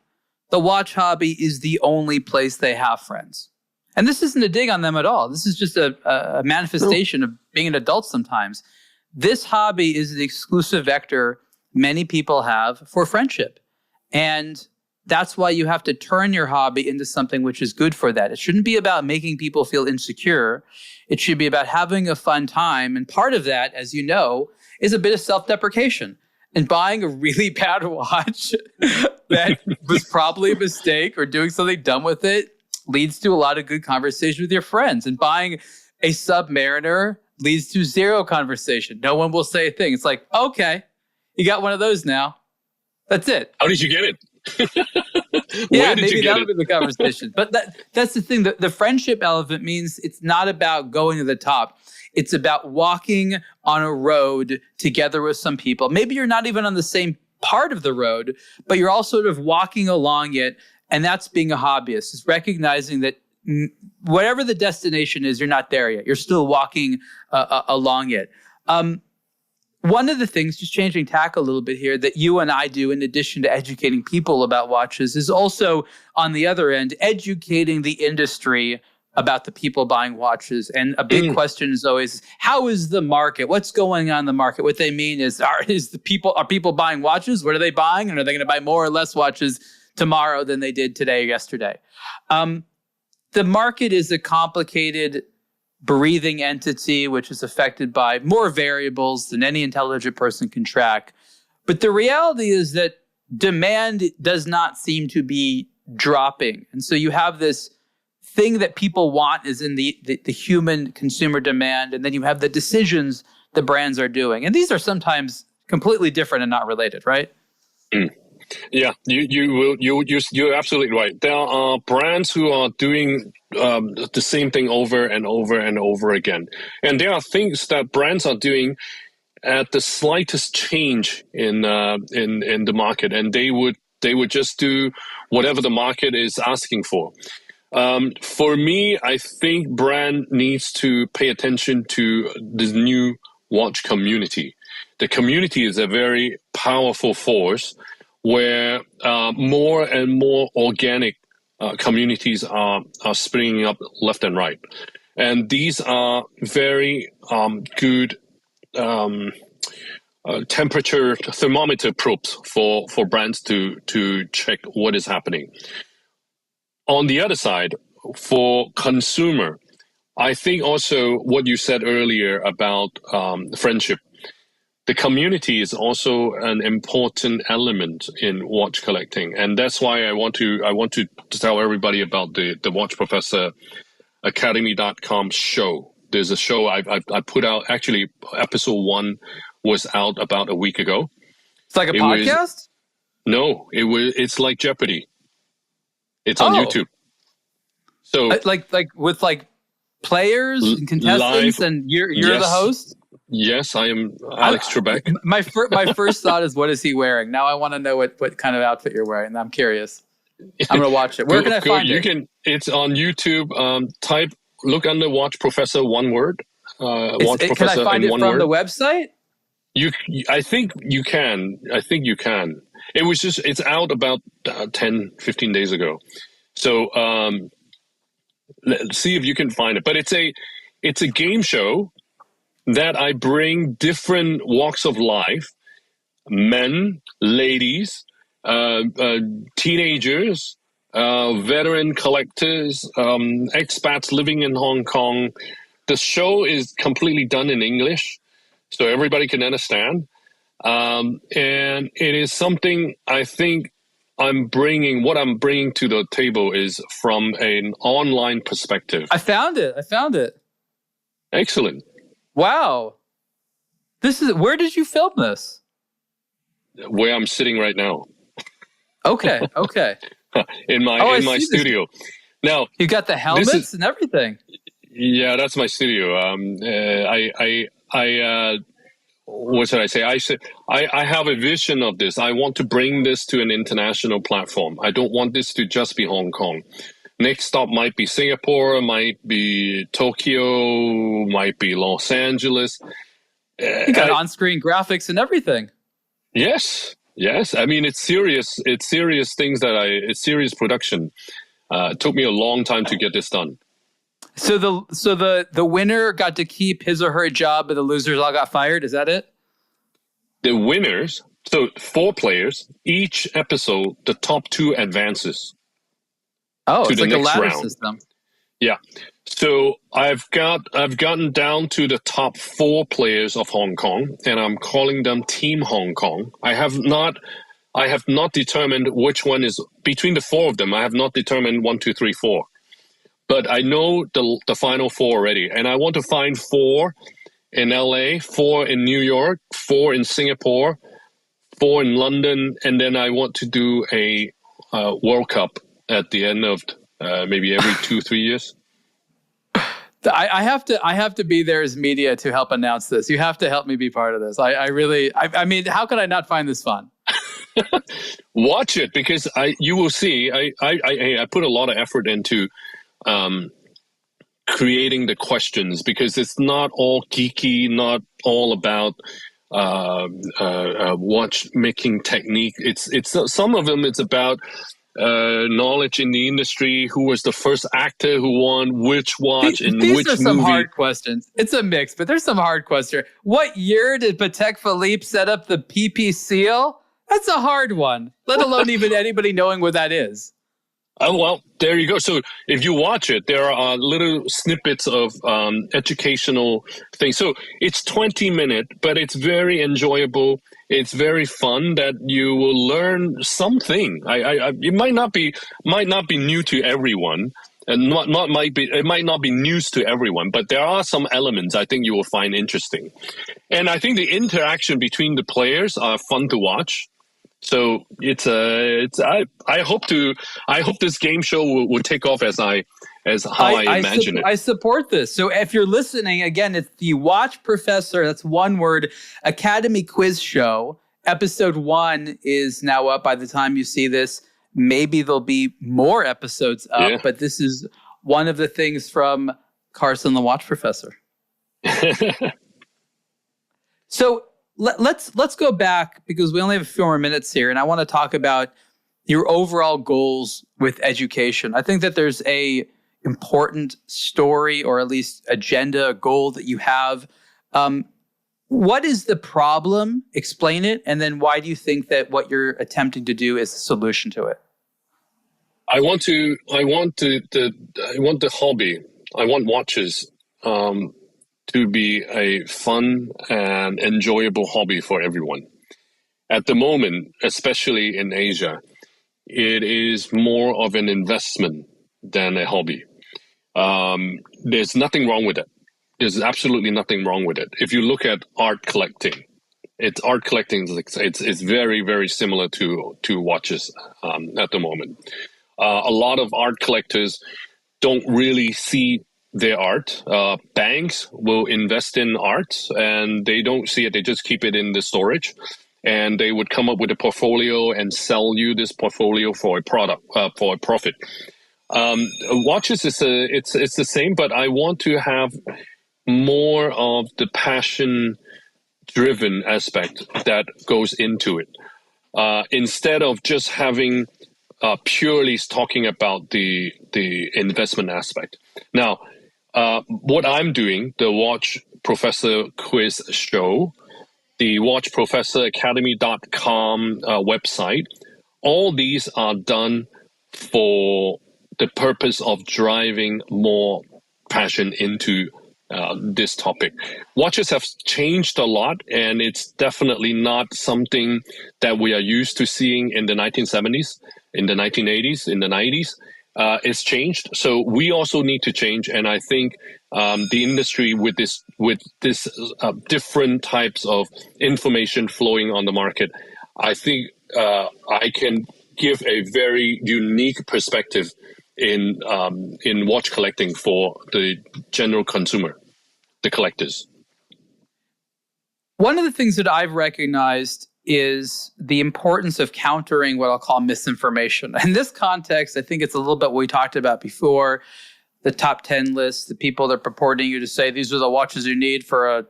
the watch hobby is the only place they have friends. And this isn't a dig on them at all. This is just a manifestation of being an adult sometimes. This hobby is the exclusive vector many people have for friendship. And that's why you have to turn your hobby into something which is good for that. It shouldn't be about making people feel insecure. It should be about having a fun time. And part of that, as you know, is a bit of self-deprecation. And buying a really bad watch that was probably a mistake or doing something dumb with it leads to a lot of good conversation with your friends. And buying a Submariner leads to zero conversation. No one will say a thing. It's like, okay, you got one of those now. That's it. How did you get it? Yeah, maybe that would be the conversation. But that's the thing. The friendship element means it's not about going to the top. It's about walking on a road together with some people. Maybe you're not even on the same part of the road, but you're all sort of walking along it. And that's being a hobbyist, is recognizing that whatever the destination is, you're not there yet. You're still walking along it. One of the things, just changing tack a little bit here, that you and I do, in addition to educating people about watches, is also, on the other end, educating the industry about the people buying watches. And a big question is always, how is the market? What's going on in the market? What they mean is, are people buying watches? What are they buying? And are they going to buy more or less watches tomorrow than they did today or yesterday? The market is a complicated, breathing entity, which is affected by more variables than any intelligent person can track. But the reality is that demand does not seem to be dropping. And so you have this thing that people want is in the human consumer demand, and then you have the decisions the brands are doing. And these are sometimes completely different and not related, right? Yeah, you're absolutely right. There are brands who are doing the same thing over and over and over again, and there are things that brands are doing at the slightest change in the market, and they would just do whatever the market is asking for. For me, I think brand needs to pay attention to the new watch community. The community is a very powerful force, where more and more organic communities are springing up left and right. And these are very good temperature thermometer probes for brands to check what is happening. On the other side, for consumer, I think also what you said earlier about friendship, the community is also an important element in watch collecting, and that's why I want to tell everybody about the WatchProfessor Academy.com show. There's a show I put out. Actually, episode 1 was out about a week ago. It's like a podcast? It's like Jeopardy. It's on YouTube. So like with players and contestants, and you're yes. the host? Yes, I am Alex Trebek. My first thought is, what is he wearing? Now I want to know what kind of outfit you're wearing. I'm curious. I'm going to watch it. Where can I find it? It's on YouTube. Look under WatchProfessor, one word. WatchProfessor. Can I find it from the website? I think you can. It's out about 10, 15 days ago. So let's see if you can find it. But it's a game show that I bring different walks of life, men, ladies, teenagers, veteran collectors, expats living in Hong Kong. The show is completely done in English, so everybody can understand. And it is something I think what I'm bringing to the table is from an online perspective. I found it. Excellent. Wow. Where did you film this? Where I'm sitting right now. Okay. in my studio. Now, you got the helmets and everything. Yeah, that's my studio. What should I say? I have a vision of this. I want to bring this to an international platform. I don't want this to just be Hong Kong. Next stop might be Singapore, might be Tokyo, might be Los Angeles. You got on-screen graphics and everything. Yes. I mean, it's serious. It's serious things it's serious production. It took me a long time to get this done. So the winner got to keep his or her job, but the losers all got fired. Is that it? The winners, so 4 players, each episode, the top 2 advances. Oh, to it's the like a next ladder round. system. Yeah. So I've gotten down to the top 4 players of Hong Kong, and I'm calling them Team Hong Kong. I have not determined which one is between the 4 of them. I have not determined 1, 2, 3, 4. But I know the final 4 already, and I want to find 4 in LA, 4 in New York, 4 in Singapore, 4 in London, and then I want to do a World Cup at the end of maybe every 2-3 years. I have to be there as media to help announce this. You have to help me be part of this. I mean, how could I not find this fun? Watch it, because you will see. I put a lot of effort into creating the questions, because it's not all geeky, not all about watchmaking technique. It's some of them. It's about knowledge in the industry. Who was the first actor who won which watch in which movie? These are some hard questions. It's a mix, but there's some hard questions. What year did Patek Philippe set up the PP seal? That's a hard one, let alone even anybody knowing what that is. Oh, well, there you go. So if you watch it, there are little snippets of educational things. So it's 20 minutes, but it's very enjoyable. It's very fun that you will learn something. It might not be new to everyone, and it might not be news to everyone, but there are some elements I think you will find interesting. And I think the interaction between the players are fun to watch. So I hope this game show will take off as I imagine it. I support this. So if you're listening, again, it's the WatchProfessor, that's one word, Academy quiz show. Episode 1 is now up by the time you see this. Maybe there'll be more episodes up, but this is one of the things from Carson the WatchProfessor. So let's go back, because we only have a few more minutes here, and I want to talk about your overall goals with education. I think that there's a important story, or at least agenda, a goal that you have. What is the problem? Explain it, and then why do you think that what you're attempting to do is a solution to it? I want the hobby. I want watches to be a fun and enjoyable hobby for everyone. At the moment, especially in Asia, it is more of an investment than a hobby. There's nothing wrong with it. There's absolutely nothing wrong with it. If you look at art collecting, it's very, very similar to watches at the moment. A lot of art collectors don't really see their art. Banks will invest in art and they don't see it. They just keep it in the storage, and they would come up with a portfolio and sell you this portfolio for a product, for a profit. Watches it's the same, but I want to have more of the passion-driven aspect that goes into it, instead of just having purely talking about the investment aspect. Now, what I'm doing, the Watch Professor Quiz Show, the WatchProfessorAcademy.com website, all these are done for the purpose of driving more passion into this topic. Watches have changed a lot, and it's definitely not something that we are used to seeing in the 1970s, in the 1980s, in the 90s. It's changed, so we also need to change. And I think the industry with this different types of information flowing on the market, I think I can give a very unique perspective in watch collecting for the general consumer, the collectors. One of the things that I've recognized is the importance of countering what I'll call misinformation. In this context, I think it's a little bit what we talked about before, the top 10 list, the people that are purporting you to say these are the watches you need for a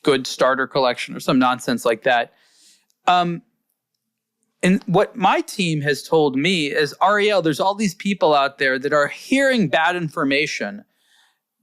good starter collection or some nonsense like that. And what my team has told me is, Ariel, there's all these people out there that are hearing bad information.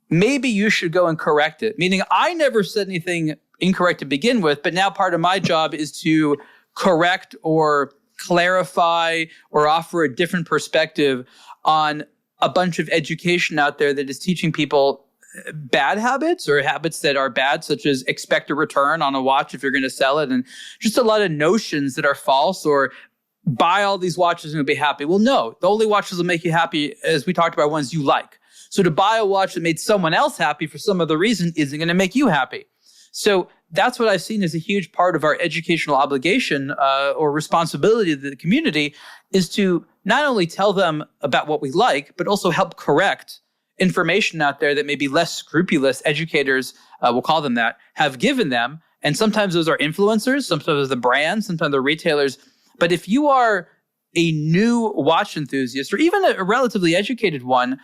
Maybe you should go and correct it. Meaning I never said anything incorrect to begin with, but now part of my job is to correct or clarify or offer a different perspective on a bunch of education out there that is teaching people bad habits or habits that are bad, such as expect a return on a watch if you're going to sell it, and just a lot of notions that are false, or buy all these watches and you'll be happy. Well, no, the only watches that make you happy, as we talked about, ones you like. So to buy a watch that made someone else happy for some other reason isn't going to make you happy. So that's what I've seen as a huge part of our educational obligation or responsibility to the community, is to not only tell them about what we like, but also help correct information out there that maybe less scrupulous educators, we'll call them that, have given them. And sometimes those are influencers, sometimes the brands, sometimes the retailers. But if you are a new watch enthusiast, or even a relatively educated one,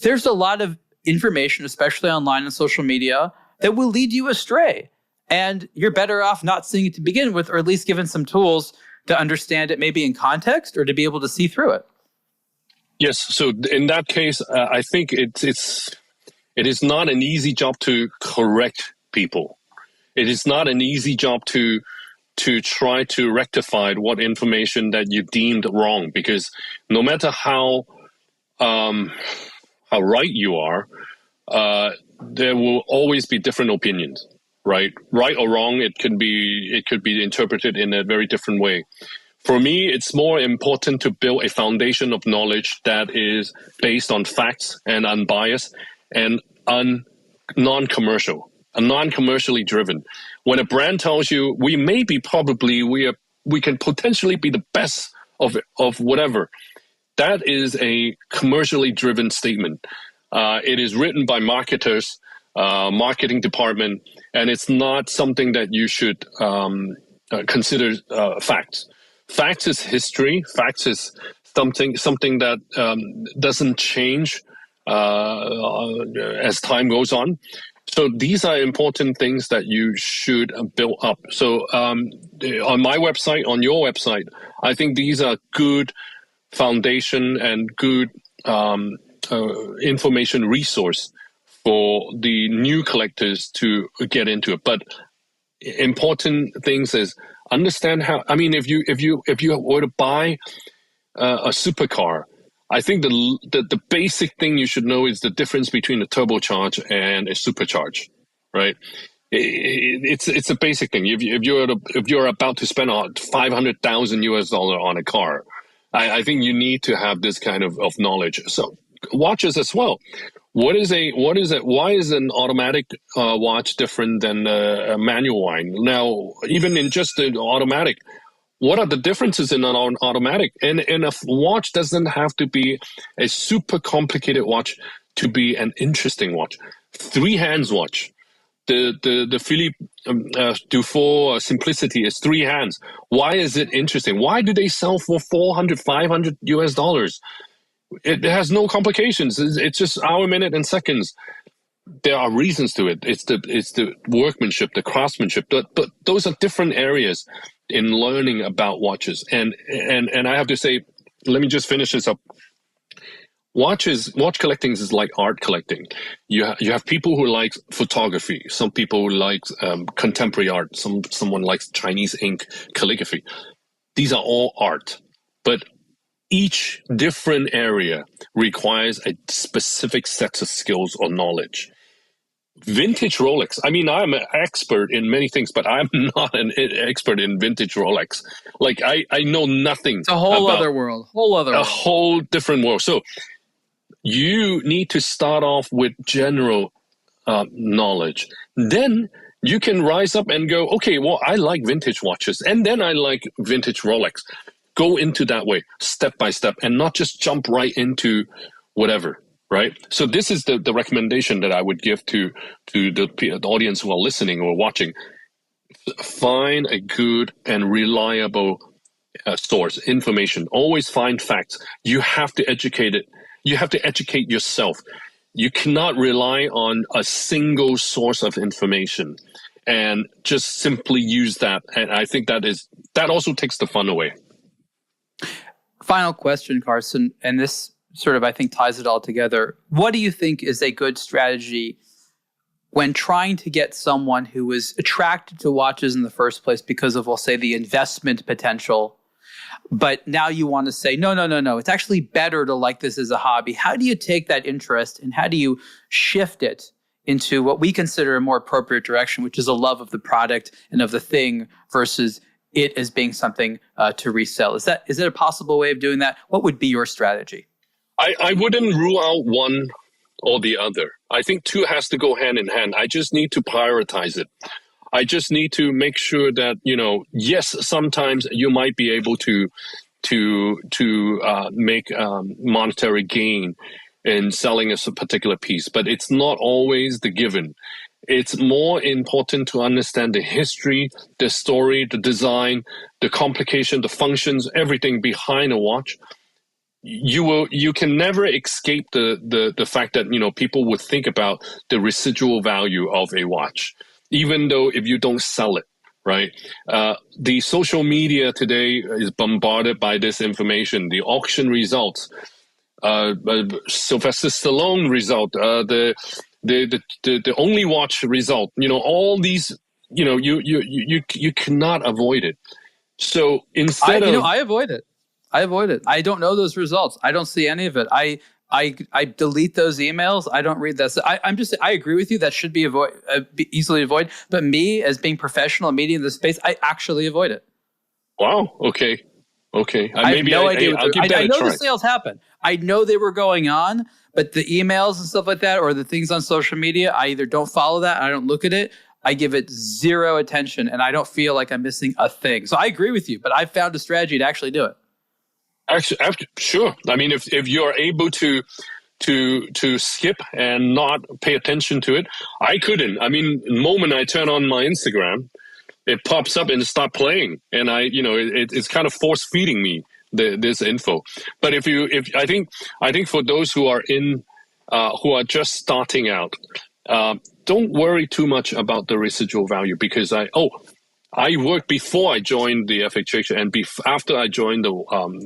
there's a lot of information, especially online and social media, that will lead you astray. And you're better off not seeing it to begin with, or at least given some tools to understand it maybe in context or to be able to see through it. Yes. So in that case, I think it is not an easy job to correct people. It is not an easy job to try to rectify what information that you deemed wrong, because no matter how right you are, there will always be different opinions. Right or wrong, it could be interpreted in a very different way. For me, it's more important to build a foundation of knowledge that is based on facts and unbiased and non-commercial, and non-commercially driven. When a brand tells you we can potentially be the best of whatever, that is a commercially driven statement. It is written by marketers, marketing department, and it's not something that you should consider facts. Facts is history. Facts is something that doesn't change as time goes on. So these are important things that you should build up. So on my website, on your website, I think these are good foundation and good information resource for the new collectors to get into it. But important things is understand how. I mean, if you were to buy a supercar, I think the basic thing you should know is the difference between a turbocharge and a supercharge, right? It's a basic thing. If you're about to spend $500,000 on a car, I think you need to have this kind of knowledge. So watches as well. Why is an automatic watch different than a manual one? Now, even in just the automatic, what are the differences in an automatic? And a watch doesn't have to be a super complicated watch to be an interesting watch. 3 hands watch. The Philippe Dufour Simplicity is 3 hands. Why is it interesting? Why do they sell for $400-$500? It has no complications. It's just hour, minute, and seconds. There are reasons to it. It's the workmanship, the craftsmanship. But those are different areas in learning about watches. And I have to say, let me just finish this up. Watch collecting is like art collecting. You have people who like photography. Some people who like contemporary art. Someone likes Chinese ink calligraphy. These are all art, but each different area requires a specific set of skills or knowledge. Vintage Rolex. I mean, I'm an expert in many things, but I'm not an expert in vintage Rolex. Like I know nothing. It's a whole other world. A whole different world. So you need to start off with general knowledge. Then you can rise up and go, okay, well, I like vintage watches, and then I like vintage Rolex. Go into that way, step by step, and not just jump right into whatever. Right. So this is the recommendation that I would give to the audience who are listening or watching. Find a good and reliable source, information. Always find facts. You have to educate it. You have to educate yourself. You cannot rely on a single source of information and just simply use that. And I think that also takes the fun away. Final question, Carson, and this sort of, I think, ties it all together. What do you think is a good strategy when trying to get someone who is attracted to watches in the first place because of, we'll say, the investment potential, but now you want to say, no, it's actually better to like this as a hobby? How do you take that interest and how do you shift it into what we consider a more appropriate direction, which is a love of the product and of the thing versus it as being something to resell? Is it a possible way of doing that? What would be your strategy? I wouldn't rule out one or the other. I think two has to go hand in hand. I just need to prioritize it. I just need to make sure that, yes, sometimes you might be able to make monetary gain in selling a particular piece, but it's not always the given. It's more important to understand the history, the story, the design, the complication, the functions, everything behind a watch. You can never escape the fact that people would think about the residual value of a watch, even though if you don't sell it, right? The social media today is bombarded by this information, the auction results, Sylvester Stallone result, the Only Watch result. all these. You cannot avoid it. So instead I avoid it. I don't know those results. I don't see any of it. I delete those emails. I don't read that. I agree with you. That should be easily avoided. But me, as being professional and media in this space, I actually avoid it. Wow. Okay. I have no idea. I know try. the sales happen. I know they were going on, but the emails and stuff like that, or the things on social media, I either don't follow that, I don't look at it. I give it zero attention, and I don't feel like I'm missing a thing. So I agree with you, but I found a strategy to actually do it. Actually, sure. I mean, if you're able to skip and not pay attention to it, I couldn't. I mean, the moment I turn on my Instagram, it pops up and start playing, and it's kind of force feeding me this info. But I think for those who are who are just starting out, don't worry too much about the residual value, because I worked before I joined the FHH, and after I joined the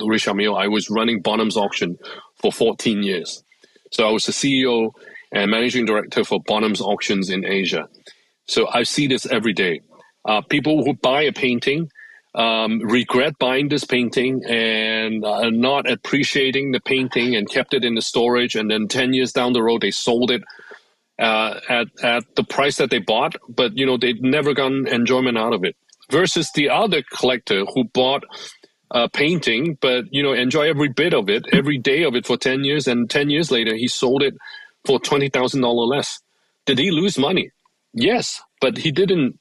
Richard Mille, I was running Bonham's Auction for 14 years. So I was the CEO and managing director for Bonham's Auctions in Asia. So I see this every day. People who buy a painting regret buying this painting and not appreciating the painting and kept it in the storage, and then 10 years down the road, they sold it at the price that they bought, but they'd never gotten enjoyment out of it. Versus the other collector who bought a painting, but enjoy every bit of it, every day of it for 10 years, and 10 years later he sold it for $20,000 less. Did he lose money? Yes, but he didn't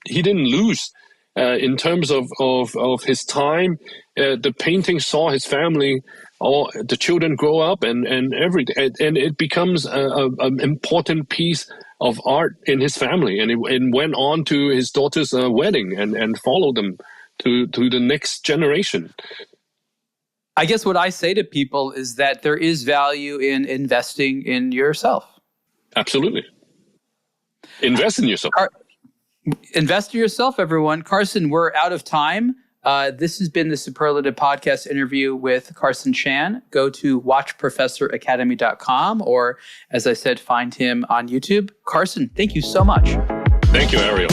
lose in terms of his time. The painting saw his family, all the children grow up, and everything, and it becomes an important piece of art in his family, and it went on to his daughter's wedding and followed them to the next generation. I guess what I say to people is that there is value in investing in yourself. Absolutely. Invest in yourself. Invest in yourself, everyone. Carson, we're out of time. This has been the Superlative Podcast interview with Carson Chan. Go to WatchProfessorAcademy.com, or, as I said, find him on YouTube. Carson, thank you so much. Thank you, Ariel.